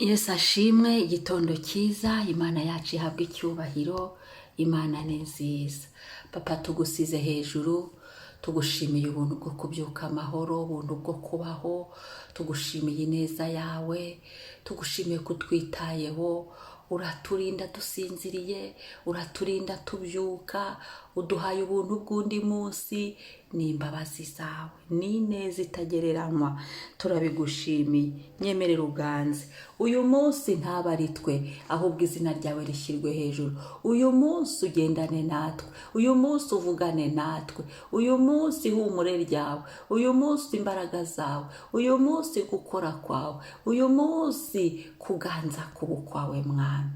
Yesu ashimwe, igitondo cyiza, Imana yacu ihabwa icyubahiro, Imana ni nziza. Papa tugusize hejuru, tugushimiye ubuntu bwo kubyuka amahoro, ubuntu bwo kubaho, tugushimiye ineza yawe, tugushimiye kutwitayeho, uraturinda dusinziriye, uraturinda tubyuka, uduhaye ubuntu bw'undi munsi, n'imbabazi zawe n'ineza itagereranywa, turabigushimiye. Nyemerera uganze uyu munsi, ntaba ari twe ahubwo izina ryawe rishyirwe hejuru. Uyu munsi ugendane natwe, uyu munsi uvugane natwe, uyu munsi ihumure ryawe, uyu munsi imbaraga zawe, uyu munsi gukora kwawe, uyu munsi kuganza kuba kwawe mwami.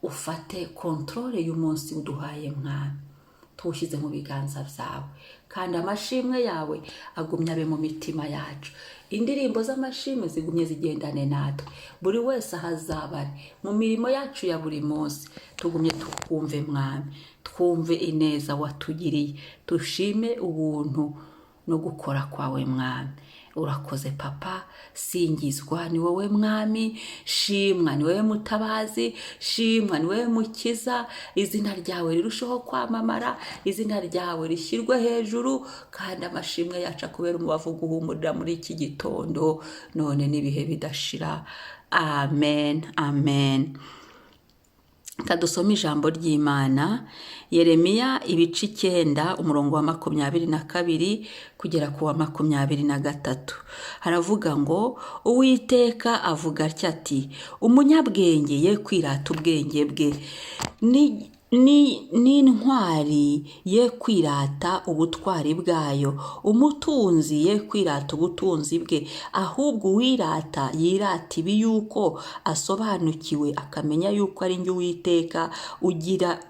Ufate kontrole y'umunsi uduhaye mwami, tuwushyize mu biganza byawe, kandi amashimwe yawe agumye abe mu mitima yacu. Indirimbo z'amashimwe zigumye zigendane natwe, buri wese ahazabare mu mirimo yacu ya buri munsi. Tugumye tukumve mwami, twumve ineza watugiriye, tushime ubuntu no gukora kwawe mwami. Urakoze papa, singizwa ni wowe mwami, shimwa ni wowe mutabazi, shimwa ni wowe mukiza. Izina ryawe rirushaho kwamamara, izina ryawe rishyirwe hejuru, kandi amashimwe yacu akubera umubavu guhumurira muri iki gitondo, none n'ibihe bidashira. Amen, amen. Kadusoma ijambo ry'Imana, Yeremiya ibice 9 umurongo wa 22 kugera ku wa 23. Haravuga ngo, Uwiteka avuga atya ati, umunyabwenge ye kwirata ubwenge bwe, n'intwari ye kwirata ubutwari bwayo, umutunzi ye kwirata ubutunzi bwe, ahubwo uwirata yirata ibi yuko asobanukiwe, akamenya yuko ari njye Uwiteka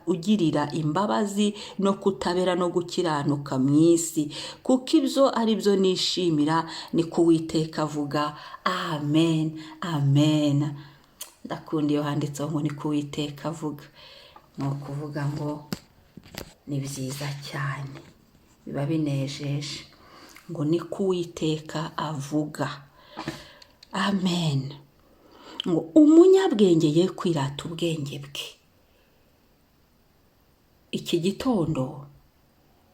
ugirira imbabazi no kutabera no gukiranuka mu isi, kuko ibyo ari byo nishimira, ni ko Uwiteka avuga. Amen, amen. Ndakunda iyo handitseho ngo ni ko Uwiteka avuga. Ni ukuvuga ngo ni byiza cyane, biba binejeje ngo ni ko Uwiteka avuga. Amen. Ngo umunyabwenge ye kwirata ubwenge bwe. Iki gitondo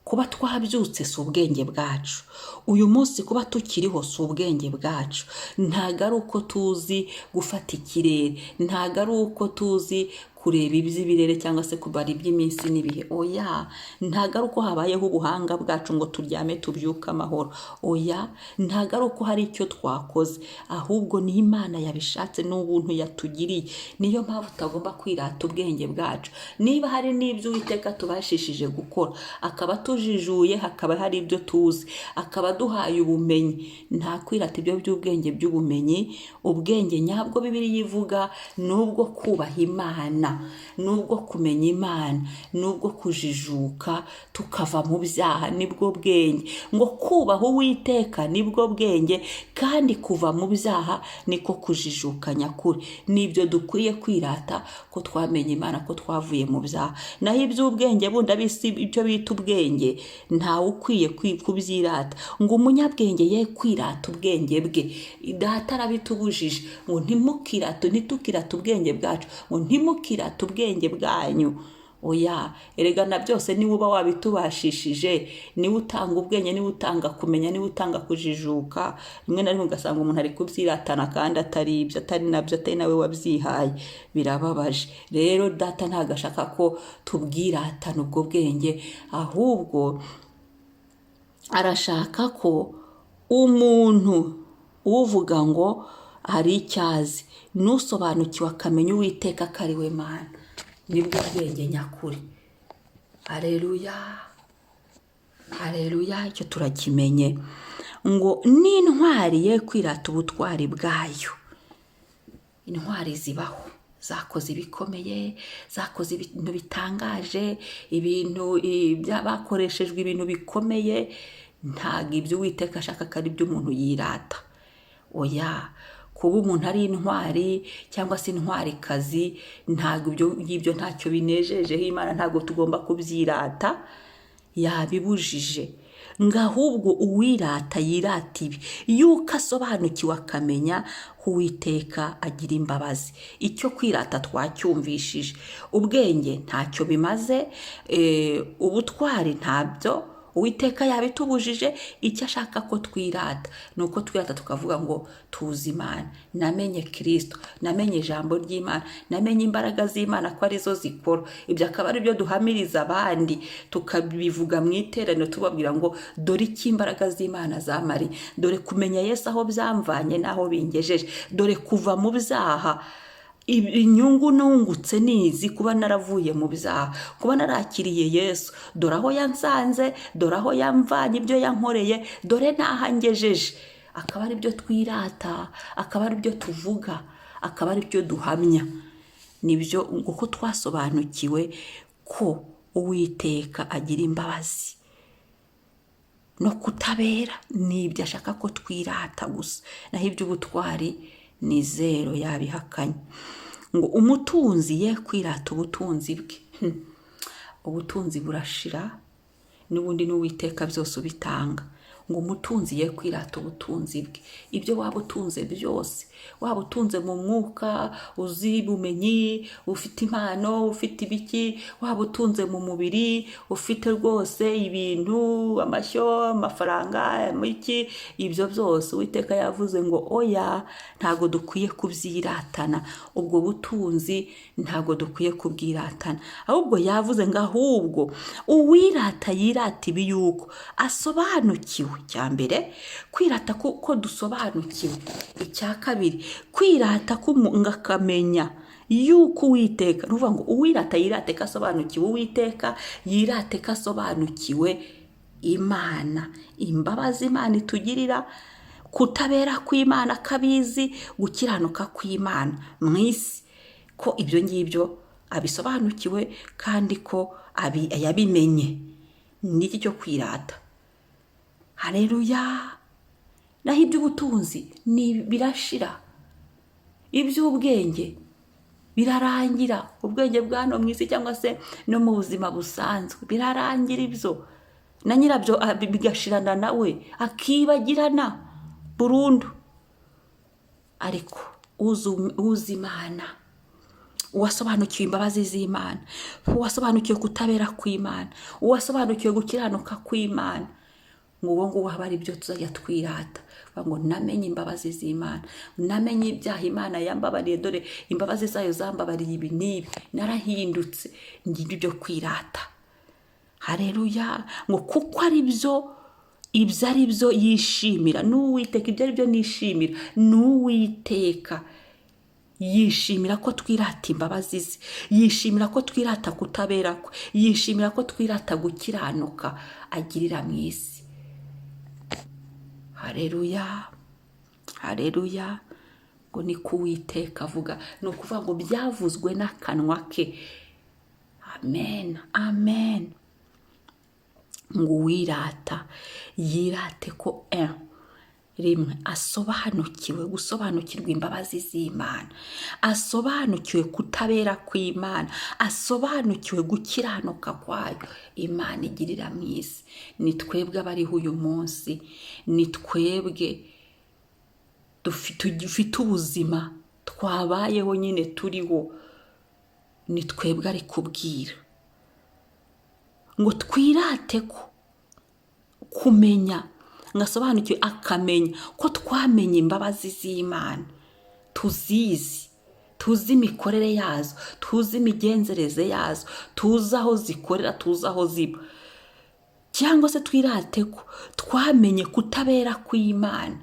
kuba twabyutse si ubwenge bwacu, uyu munsi kuba tukiriho si ubwenge bwacu. Ntago ari uko tuzi gufata ikirere, ntago ari uko tuzi kureba iby'ibirere cyangwa se kubara iby'iminsi n'ibihe. Oya, ntago ari uko habayeho ubuhanga bwacu ngo turyame tubyuke amahoro. Oya, ntago ari uko hari icyo twakoze, ahubwo ni Imana yabishatse, n'ubuntu yatugiriye. Niyo mpamvu tutagomba kwirata ubwenge bwacu. Niba hari n'ibyo Uwiteka tubashishije gukora, akaba tujijuye, hakaba hari ibyo tuzi, akaba duhaye ubumenyi, nta kwirata ibyo by'ubwenge by'ubumenyi. Ubwenge nyabwo Bibiliya ivuga nubwo kubaha Imana, nubwo kumenya Imana, nubwo kujijuka tukava mu byaha, nibwo bwenge. Ngo kubaha Uwiteka nibwo bwenge, kandi kuva mu byaha niko kujijuka nyakuri. Nibyo dukwiye kwirata, ko twamenye Imana, ko twavuye mu byaha. Naho iby'ubwenge bundi abisi ibyo bita ubwenge, ntawe ukwiye kubyirata. Ngo umunyabwenge ye kwirata ubwenge bwe. Data arabitubujije ngo ntitukirate ubwenge bwacu, ngo ntimukirate ubwenge bwanyu. Oya, erega na byose niwe uba wabitubashishije, niwe utanga ubwenge, niwe utanga kumenya, niwe utanga kujijuka. Rimwe na rimwe ugasanga umuntu ari kubyiratana kandi atari ibyo, atari nabyo, atari nawe wabyihaye. Birababaje. Rero Data ntago ashaka ko tubwiratana ubwo bwenge, ahubwo arashaka ko umuntu uvuga ngo hari icyazi, n'usobanukiwe akamenya Uwiteka ko ari we Mana, nibwo bwenge nyakuri. Haleluya, haleluya. Icyo turakimenye. Ngo n'intwari ye kwirata ubutwari bwayo. Intwari zibaho, zakoze ibikomeye, zakoze ibintu bitangaje, ibintu bakoreshejwe ibintu bikomeye. Ntago ibyo Uwiteka ashaka ko ari byo umuntu yirata. Oya, kuba umuntu ari intwari cyangwa se intwarikazi, ntago ibyo ntacyo binejejeho Imana, ntago tugomba kubyirata, yabibujije. ngo ahubwo uwirata yirata ibi yuko asobanukiwe akamenya Uwiteka agira imbabazi. Icyo kwirata twacyumvishije. Ubwenge ntacyo bimaze, ubutwari ntabyo Uwiteka yabitubujije. Icyo ashaka ko twirata ni uko twirata tukavuga ngo tuzi Imana, namenye Kristo, namenye ijambo ry'Imana, namenye imbaraga z'Imana ko arizo zikora. Ibyo akaba ari byo duhamiriza abandi, tukabivuga mu iteraniro tubabwira ngo dore icyo imbaraga z'Imana zamariye, dore kumenya Yesu aho byamvanye n'aho bingejeje, dore kuva mu byaha inyungu nungutse nizi kuba naravuye mu byaha, kuba narakiriye Yesu, dore aho yansanze, dore aho yamvanye, ibyo yankoreye, dore n'aho angejeje. Akaba ari byo twirata, akaba ari byo tuvuga, akaba ari byo duhamya. Nibyo uko twasobanukiwe ko Uwiteka agira imbabazi no kutabera, nibyo ashaka ko twirata gusa. Naho iby'ubutwari ni zero, yabihakanye. Ngo umutunzi ye kwirata ubutunzi bwe. Ubutunzi burashira, n'ubundi n'Uwiteka byose ubitanga. Ngo umutunzi ye kwirata ubutunzi bwe. Ibyo waba utunze byose, waba utunze mu mwuka, uzi bumenyi, ufite impano, ufite ibiki, waba utunze mu mubiri, ufite rwose ibintu, amashyo, amafaranga, iki, ibyo byose Uwiteka yavuze ngo oya, ntago dukwiye kubyiratana. Ubwo butunzi ntago dukwiye kubwiratana, ahubwo yavuze ngo ahubwo uwirata yirata ibi yuko asobanukiwe. Icya mbere, kwirata ko dusobanukiwe. Icya kabiri, kwirata akamenya yuko Uwiteka, nuvuga ngo uwirata yirate ko asobanukiwe Uwiteka, yirate ko asobanukiwe Imana, imbabazi Imana itugirira, kutabera kw'Imana kabizi, gukiranuka kw'Imana mu isi, ko ibyo ngibyo abisobanukiwe kandi ko yabimenye. Niki cyo kwirata. Haleluya. Naho iby'ubutunzi birashira, iby'ubwenge birarangira. Ubwenge bwa hano mu isi cyangwa se no mu buzima busanzwe birarangira, ibyo na nyirabyo bigashirana nawe, akibagirana burundu. Ariko uzi Imana, uwasobanukiwe imbabazi z'Imana, uwasobanukiwe kutabera kw'Imana, uwasobanukiwe gukiranuka kw'Imana, ngo uwo nguwo haba ari byo tuzajya twirata. Ngo namenye imbabazi z'Imana, namenye ibyaha Imana yambabariye, dore imbabazi zayo zambabariye ibi n'ibi, narahindutse. Ngibyo byo kwirata. Haleluya. Ngo kuko ari byo, ibyo ari byo yishimira n'Uwiteka. Ibyo ari byo nishimira n'Uwiteka. Yishimira ko twirata imbabazi ze, yishimira ko twirata kutabera kwe, yishimira ko twirata gukiranuka agirira mu isi. Haleluya. Haleluya. Ngo ni ko Uwiteka avuga, ni ukuvuga ngo byavuzwe n'akanwa ke. Amen, amen. Ngo uwirata yirate ko rimwe asobanukiwe, gusobanukirwa imbabazi z'Imana, asobanukiwe kutabera kw'Imana, asobanukiwe gukiranuka kwayo Imana igirira mu isi. Ni twebwe abariho uyu munsi, ni twebwe dufite ubuzima, twabayeho nyine turiho, ni twebwe ari kubwira. Ngo twirate ko kumenya, ngasobanukiwe akamenya ko twamenye imbabazi z'Imana, tuzizi, tuzi imikorere yazo, tuzi imigenzereze yazo, tuzi aho zikorera, tuzi aho ziba. Cyangwa se twirate ko twamenye kutabera kw'Imana,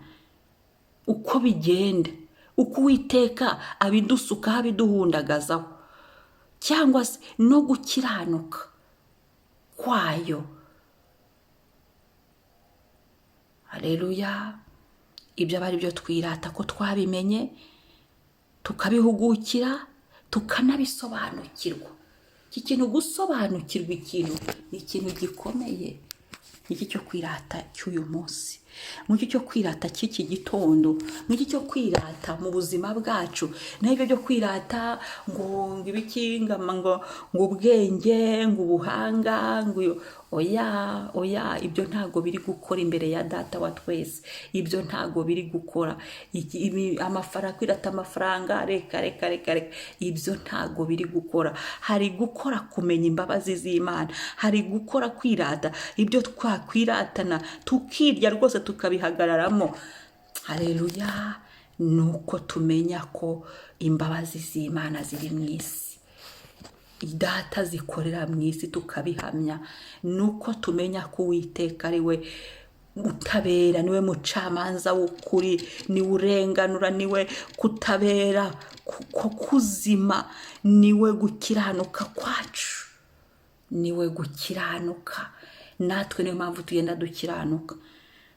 uko bigenda, uko Uwiteka abidusukaho, abiduhundagazaho, cyangwa se no gukiranuka kwayo. Haleluya. Ibyo aba ari byo twirata ko twabimenye, tukabihugukira, tukanabisobanukirwa. Iki kintu, gusobanukirwa ikintu, ni ikintu gikomeye. Iki cyo kwirata cy'uyu munsi. Ngicyo cyo kwirata cy'iki gitondo, ngicyo cyo kwirata mu buzima bwacu, n'ibyo byo kwirata ngo ibiki ngo ubwenge, ngo ubuhanga, ngo oya, ibyo ntago biri gukora imbere ya data wa twese. Ibyo ntago biri gukora. Amafaranga, kwirata amafaranga, reka, ibyo ntago biri gukora. Hari gukora kumenya imbabazi z'Imana, hari gukora kwirata ibyo twakwiratana tukirya rwose tukabihagararamo. Haleluya! Nuko tumenya ko imbabazi z'Imana ziri mu isi, data zikorera mu isi, tukabihamya. Nuko tumenya ko Uwiteka ari we utabera, niwe mucamanza w'ukuri, niwe urenganura, niwe kutabera kuzima, niwe gukiranuka kwacu, niwe gukiranuka. Natwe niyo mpamvu tugenda dukiranuka,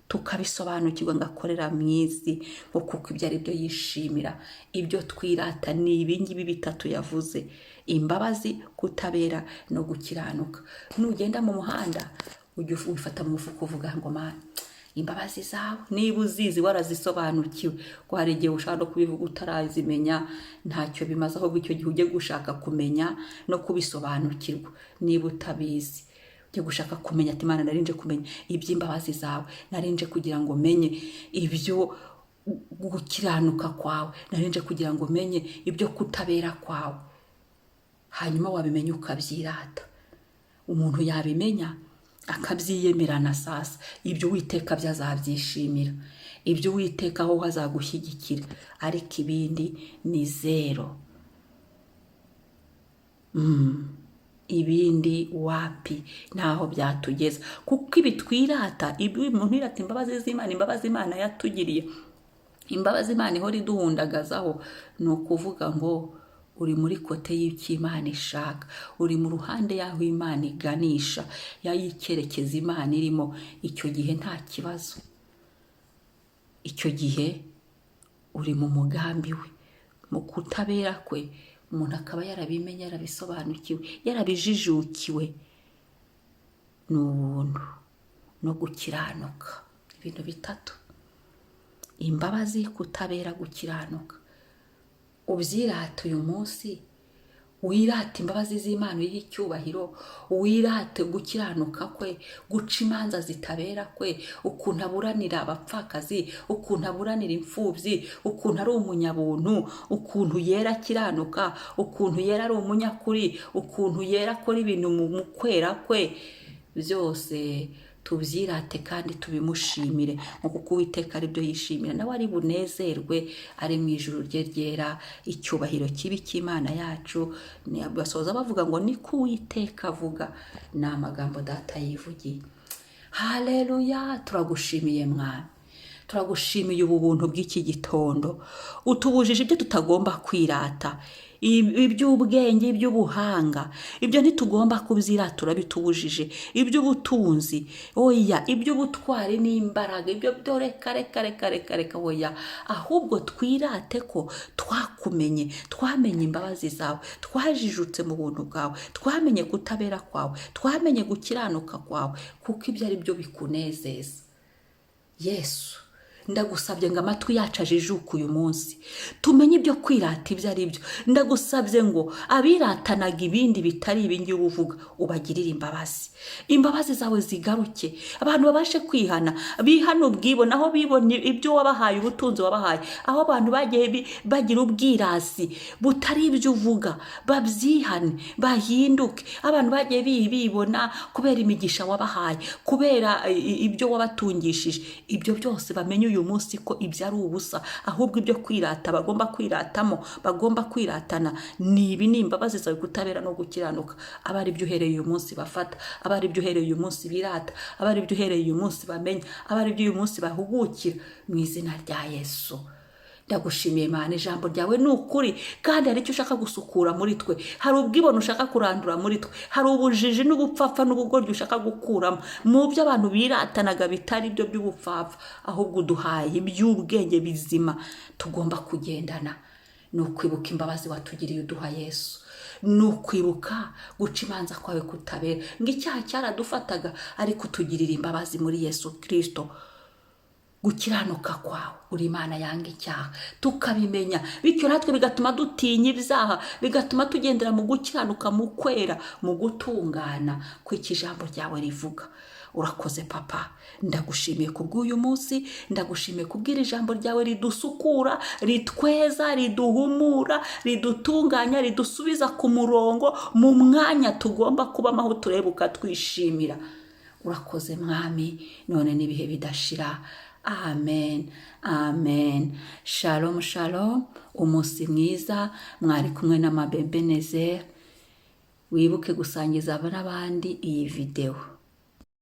tukabisobanukirwa ngo akorera mu isi, ngo kuko ibyo ari byo yishimira. Ibyo twirata ni ibingibi bitatu yavuze: imbabazi, kutabera no gukiranuka. Nugenda mu muhanda ujye ufata mu mufuko uvuga ngo Mana, imbabazi zawe niba uzizi warazisobanukiwe, ko hari igihe ushaka no kubivuga utarazimenya, ntacyo bimaze, ahubwo icyo gihe ujye gushaka kumenya no kubisobanukirwa. Niba utabizi ujye gushaka kumenya ati Mana, narinje kumenya iby'imbabazi zawe, narinje kugira ngo menye ibyo gukiranuka kwawe, narinje kugira ngo menye ibyo kutabera kwawe. Hanyuma wabimenya ukabyirata. Umuntu yabimenya akabyiyemerana, sasa ibyo Uwiteka byazabyishimira, ibyo Uwiteka aho azagushyigikira, ariko ibindi ni zero. Ibindi wapi, ntaho byatugeza. Kuko ibi twirata, ibi umuntu yirata imbabazi z'Imana, imbabazi Imana yatugiriye, imbabazi Imana ihora iduhundagazaho, ni ukuvuga ngo uri muri kote y'icyo Imana ishaka, uri mu ruhande y'aho Imana iganisha, y'icyerekezo Imana irimo. Icyo gihe nta kibazo, icyo gihe uri mu mugambi we, mu kutabera kwe. Umuntu akaba yarabimenye, yarabisobanukiwe, yarabijijukiwe. Ni ubuntu no gukiranuka, ibintu bitatu: imbabazi, kutabera, gukiranuka. Ubyirate uyu munsi, wirate imbabazi z'Imana uyihe icyubahiro, wirate gukiranuka kwe, guca imanza zitabera kwe, ukuntu aburanira abapfakazi, ukuntu aburanira imfubyi, ukuntu ari umunyabuntu, ukuntu yera akiranuka, ukuntu yera ari umunyakuri, ukuntu yera akora ibintu mu kwera kwe. Byose tubyirate kandi tubimushimire, kuko Uwiteka ari byo yishimira, nawe ari bunezerwe, ari mu ijuru rye ryera. Icyubahiro kibi cy'Imana yacu. Basoza bavuga ngo ni ko Uwiteka avuga. Ni amagambo data yivugiye. Haleluya! Turagushimiye Mwami, turagushimiye ubu buntu bw'iki gitondo. Utubujije ibyo tutagomba kwirata, iby'ubwenge, iby'ubuhanga, ibyo ntitugomba kubyirata, turabitubujije. Iby'ubutunzi, oya, iby'ubutwari n'imbaraga, ibyo reka, oya. Ahubwo twirate ko twakumenye, twamenye imbabazi zawe, twajijutse mu buntu bwawe, twamenye kutabera kwawe, twamenye gukiranuka kwawe, kuko ibyo ari byo bikunezeza. Yesu, ndagusabye ngo amatwi yacu ajijuke uyu munsi, tumenye ibyo kwirata ibyo ari byo. Ndagusabye ngo abiratanaga ibindi bitari ibingi uvuga, ubagirire imbabazi, imbabazi zawe zigaruke, abantu babashe kwihana, bihana ubwibone, aho bibonye ibyo wabahaye, ubutunzi wabahaye, aho abantu bagiye bagira ubwirasi butari ibyo uvuga, babyihane, bahinduke. Abantu bagiye bibona kubera imigisha wabahaye, kubera ibyo wabatungishije, ibyo byose bamenye uyu munsi ko ibyo ari ubusa, ahubwo ibyo kwirata bagomba kwiratamo, bagomba kwiratana ni ibi, ni imbabazi zawe, kutabera no gukiranuka. Abari byo uhereye uyu munsi bafata, abari byo uhereye uyu munsi birata, abari byo uhereye uyu munsi bamenya, abari byo uyu munsi bahugukira, mu izina rya Yesu. Ndagushimiye Mana, ijambo ryawe ni ukuri, kandi hari icyo ushaka gusukura muri twe. Hari ubwibone ushaka kurandura muri twe, hari ubujiji n'ubupfapfa n'ubugoryi ushaka gukuramo mu byo abantu biratanaga bitari byo by'ubupfapfa, ahubwo uduhaye iby'ubwenge bizima tugomba kugendana. Ni ukwibuka imbabazi watugiriye uduha Yesu, ni ukwibuka guca imanza kwawe kutabera, ngo icyaha cyaradufataga ariko utugirira imbabazi muri Yesu Kristo. gukiranuka kwawe, uri Imana yanga icyaha, tukabimenya, bityo natwe bigatuma dutinya ibyaha, bigatuma tugendera mu gukiranuka, mu kwera, mu gutungana kw'iki ijambo ryawe rivuga. Urakoze papa, ndagushimiye kubw'uyu munsi, ndagushimiye kubw'iri jambo ryawe ridusukura, ritweza, riduhumura, ridutunganya, ridusubiza ku murongo, mu mwanya tugomba kubamo, aho tureba ukatwishimira. Urakoze mwami, none n'ibihe bidashira. Amen, amen. Shalom, shalom. Umunsi mwiza, mwari kumwe na Mama Ebenezer. Wibuke gusangiza n'abandi iyi video.